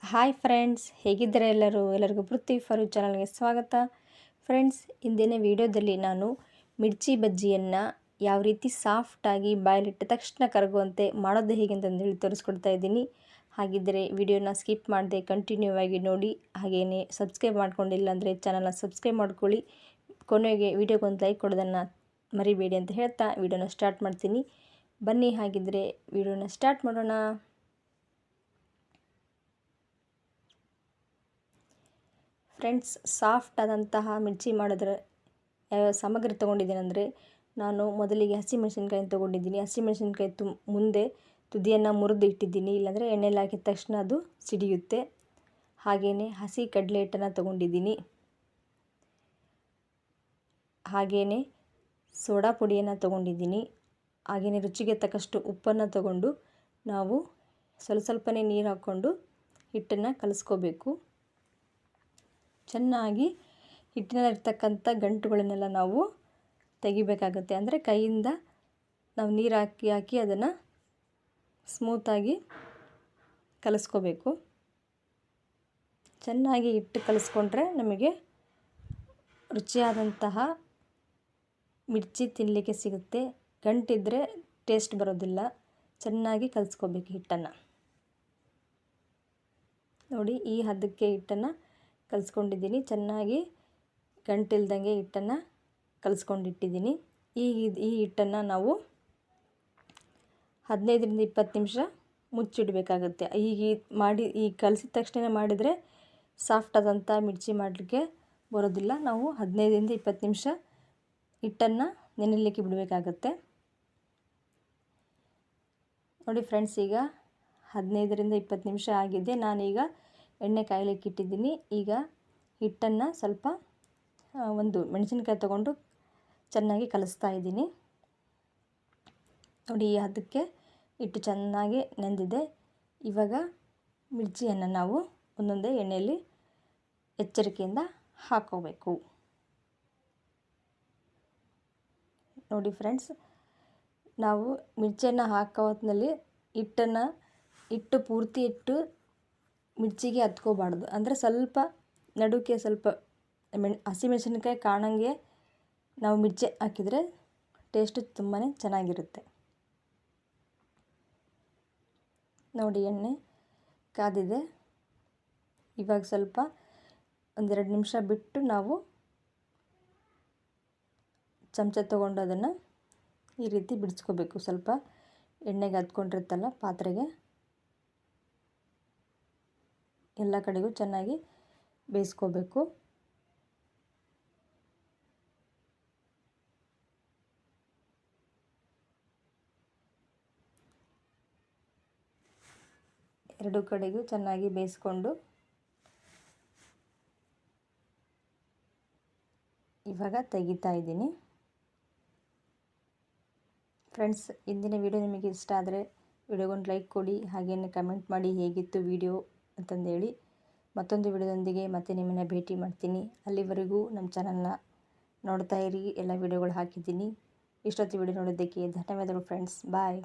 Hi friends, ಹೇಗಿದ್ದಾರೆ ಎಲ್ಲರಿಗೂ ಪೃಥ್ವಿ for ಚಾನಲ್ಗೆ ಸ್ವಾಗತ. ಫ್ರೆಂಡ್ಸ್, ಇಂದಿನ ವಿಡಿಯೋದಲ್ಲಿ ನಾನು ಮಿರ್ಚಿ ಬಜ್ಜಿಯನ್ನು ಯಾವ ರೀತಿ ಸಾಫ್ಟಾಗಿ ಬಾಯಲ್ಲಿಟ್ಟ ತಕ್ಷಣ ಕರಗುವಂತೆ ಮಾಡೋದು ಹೇಗೆ ಅಂತಂದೇಳಿ ತೋರಿಸ್ಕೊಡ್ತಾ ಇದ್ದೀನಿ. ಹಾಗಿದ್ದರೆ ವಿಡಿಯೋನ ಸ್ಕಿಪ್ ಮಾಡದೆ ಕಂಟಿನ್ಯೂ ಆಗಿ ನೋಡಿ. ಹಾಗೆಯೇ ಸಬ್ಸ್ಕ್ರೈಬ್ ಮಾಡ್ಕೊಂಡಿಲ್ಲ ಅಂದರೆ ಚಾನಲ್ನ ಸಬ್ಸ್ಕ್ರೈಬ್ ಮಾಡ್ಕೊಳ್ಳಿ. ಕೊನೆಗೆ ವಿಡಿಯೋಗೊಂದು ಲೈಕ್ ಕೊಡೋದನ್ನು ಮರಿಬೇಡಿ ಅಂತ ಹೇಳ್ತಾ ವಿಡಿಯೋನ ಸ್ಟಾರ್ಟ್ ಮಾಡ್ತೀನಿ. ಬನ್ನಿ, ಹಾಗಿದ್ದರೆ ವಿಡಿಯೋನ ಸ್ಟಾರ್ಟ್ ಮಾಡೋಣ. ಫ್ರೆಂಡ್ಸ್, ಸಾಫ್ಟ್ ಆದಂತಹ ಮಿರ್ಚಿ ಮಾಡಿದ್ರೆ ಯಾವ ಸಾಮಗ್ರಿ ತೊಗೊಂಡಿದ್ದೀನಿ ಅಂದರೆ, ನಾನು ಮೊದಲಿಗೆ ಹಸಿಮೆಣಸಿನ್ಕಾಯಿ ತೊಗೊಂಡಿದ್ದೀನಿ. ಹಸಿಮೆಣಸಿನ್ಕಾಯಿ ಮುಂದೆ ತುದಿಯನ್ನು ಮುರಿದು ಇಟ್ಟಿದ್ದೀನಿ, ಇಲ್ಲಾಂದರೆ ಎಣ್ಣೆಲಿ ಹಾಕಿದ ತಕ್ಷಣ ಅದು ಸಿಡಿಯುತ್ತೆ. ಹಾಗೆಯೇ ಹಸಿ ಕಡಲೆ ಹಿಟ್ಟನ್ನು ತೊಗೊಂಡಿದ್ದೀನಿ. ಹಾಗೆಯೇ ಸೋಡಾ ಪುಡಿಯನ್ನು ತೊಗೊಂಡಿದ್ದೀನಿ. ಹಾಗೆಯೇ ರುಚಿಗೆ ತಕ್ಕಷ್ಟು ಉಪ್ಪನ್ನು ತಗೊಂಡು ನಾವು ಸ್ವಲ್ಪನೇ ನೀರು ಹಾಕ್ಕೊಂಡು ಹಿಟ್ಟನ್ನು ಕಲಿಸ್ಕೋಬೇಕು. ಚೆನ್ನಾಗಿ ಹಿಟ್ಟಿನಲ್ಲಿರ್ತಕ್ಕಂಥ ಗಂಟುಗಳನ್ನೆಲ್ಲ ನಾವು ತೆಗಿಬೇಕಾಗುತ್ತೆ. ಅಂದರೆ ಕೈಯಿಂದ ನಾವು ನೀರು ಹಾಕಿ ಅದನ್ನು ಸ್ಮೂತಾಗಿ ಕಲಿಸ್ಕೋಬೇಕು. ಚೆನ್ನಾಗಿ ಹಿಟ್ಟು ಕಲಿಸ್ಕೊಂಡ್ರೆ ನಮಗೆ ರುಚಿಯಾದಂತಹ ಮಿರ್ಚಿ ತಿನ್ನಲಿಕ್ಕೆ ಸಿಗುತ್ತೆ. ಗಂಟಿದ್ದರೆ ಟೇಸ್ಟ್ ಬರೋದಿಲ್ಲ. ಚೆನ್ನಾಗಿ ಕಲಿಸ್ಕೋಬೇಕು ಹಿಟ್ಟನ್ನು. ನೋಡಿ, ಈ ಹದಕ್ಕೆ ಹಿಟ್ಟನ್ನು ಕಲಿಸ್ಕೊಂಡಿದ್ದೀನಿ. ಚೆನ್ನಾಗಿ ಗಂಟಿಲ್ದಂಗೆ ಹಿಟ್ಟನ್ನು ಕಲಿಸ್ಕೊಂಡಿಟ್ಟಿದ್ದೀನಿ. ಈ ಹಿಟ್ಟನ್ನು ನಾವು 15ರಿಂದ 20 ನಿಮಿಷ ಮುಚ್ಚಿಡಬೇಕಾಗುತ್ತೆ. ಈ ಕಲಿಸಿದ ತಕ್ಷಣ ಮಾಡಿದರೆ ಸಾಫ್ಟ್ ಆದಂಥ ಮಿರ್ಚಿ ಮಾಡಲಿಕ್ಕೆ ಬರೋದಿಲ್ಲ. ನಾವು 15ರಿಂದ 20 ನಿಮಿಷ ಹಿಟ್ಟನ್ನು ನೆನೆಯಲಿಕ್ಕೆ ಬಿಡಬೇಕಾಗತ್ತೆ. ನೋಡಿ ಫ್ರೆಂಡ್ಸ್, ಈಗ 15ರಿಂದ 20 ನಿಮಿಷ ಆಗಿದೆ. ನಾನೀಗ ಎಣ್ಣೆ ಕಾಯಲಿಕ್ಕೆ ಇಟ್ಟಿದ್ದೀನಿ. ಈಗ ಹಿಟ್ಟನ್ನು ಸ್ವಲ್ಪ ಒಂದು ಮೆಣಸಿನ್ಕಾಯಿ ತೊಗೊಂಡು ಚೆನ್ನಾಗಿ ಕಲಿಸ್ತಾ ಇದ್ದೀನಿ. ನೋಡಿ, ಈ ಹದಕ್ಕೆ ಹಿಟ್ಟು ಚೆನ್ನಾಗಿ ನೆಂದಿದೆ. ಇವಾಗ ಮಿರ್ಚಿಯನ್ನು ನಾವು ಒಂದೊಂದೇ ಎಣ್ಣೆಯಲ್ಲಿ ಎಚ್ಚರಿಕೆಯಿಂದ ಹಾಕೋಬೇಕು. ನೋಡಿ ಫ್ರೆಂಡ್ಸ್, ನಾವು ಮಿರ್ಚಿಯನ್ನು ಹಾಕೋ ಹೊತ್ತಿನಲ್ಲಿ ಹಿಟ್ಟು ಪೂರ್ತಿ ಇಟ್ಟು ಮಿರ್ಚಿಗೆ ಹತ್ಕೋಬಾರ್ದು. ಅಂದರೆ ಸ್ವಲ್ಪ ನಡುಕ್ಕೆ ಸ್ವಲ್ಪ ಹಸಿಮೆಣಸಿನ್ಕಾಯಿ ಕಾಣಂಗೆ ನಾವು ಮಿರ್ಚಿ ಹಾಕಿದರೆ ಟೇಸ್ಟು ತುಂಬಾ ಚೆನ್ನಾಗಿರುತ್ತೆ. ನೋಡಿ, ಎಣ್ಣೆ ಕಾದಿದೆ. ಇವಾಗ ಸ್ವಲ್ಪ 1-2 ನಿಮಿಷ ಬಿಟ್ಟು ನಾವು ಚಮಚ ತೊಗೊಂಡು ಅದನ್ನು ಈ ರೀತಿ ಬಿಡಿಸ್ಕೋಬೇಕು. ಸ್ವಲ್ಪ ಎಣ್ಣೆಗೆ ಹತ್ಕೊಂಡಿರುತ್ತಲ್ಲ ಪಾತ್ರೆಗೆ, ಎಲ್ಲ ಕಡೆಗೂ ಚೆನ್ನಾಗಿ ಬೇಯಿಸ್ಕೋಬೇಕು. ಎರಡು ಕಡೆಗೂ ಚೆನ್ನಾಗಿ ಬೇಯಿಸ್ಕೊಂಡು ಇವಾಗ ತೆಗಿತಾ ಇದ್ದೀನಿ. ಫ್ರೆಂಡ್ಸ್, ಇಂದಿನ ವಿಡಿಯೋ ನಿಮಗೆ ಇಷ್ಟ ಆದರೆ ವಿಡಿಯೋಗೊಂದು ಲೈಕ್ ಕೊಡಿ. ಹಾಗೆಯೇ ಕಮೆಂಟ್ ಮಾಡಿ ಹೇಗಿತ್ತು ವಿಡಿಯೋ ಅಂತಂದೇಳಿ. ಮತ್ತೊಂದು ವಿಡಿಯೋದೊಂದಿಗೆ ಮತ್ತೆ ನಿಮ್ಮನ್ನು ಭೇಟಿ ಮಾಡ್ತೀನಿ. ಅಲ್ಲಿವರೆಗೂ ನಮ್ಮ ಚಾನಲ್ನ ನೋಡ್ತಾ ಇರಿ. ಎಲ್ಲ ವಿಡಿಯೋಗಳು ಹಾಕಿದ್ದೀನಿ. ಇಷ್ಟೊತ್ತು ವಿಡಿಯೋ ನೋಡೋದಕ್ಕೆ ಧನ್ಯವಾದಗಳು ಫ್ರೆಂಡ್ಸ್. ಬಾಯ್.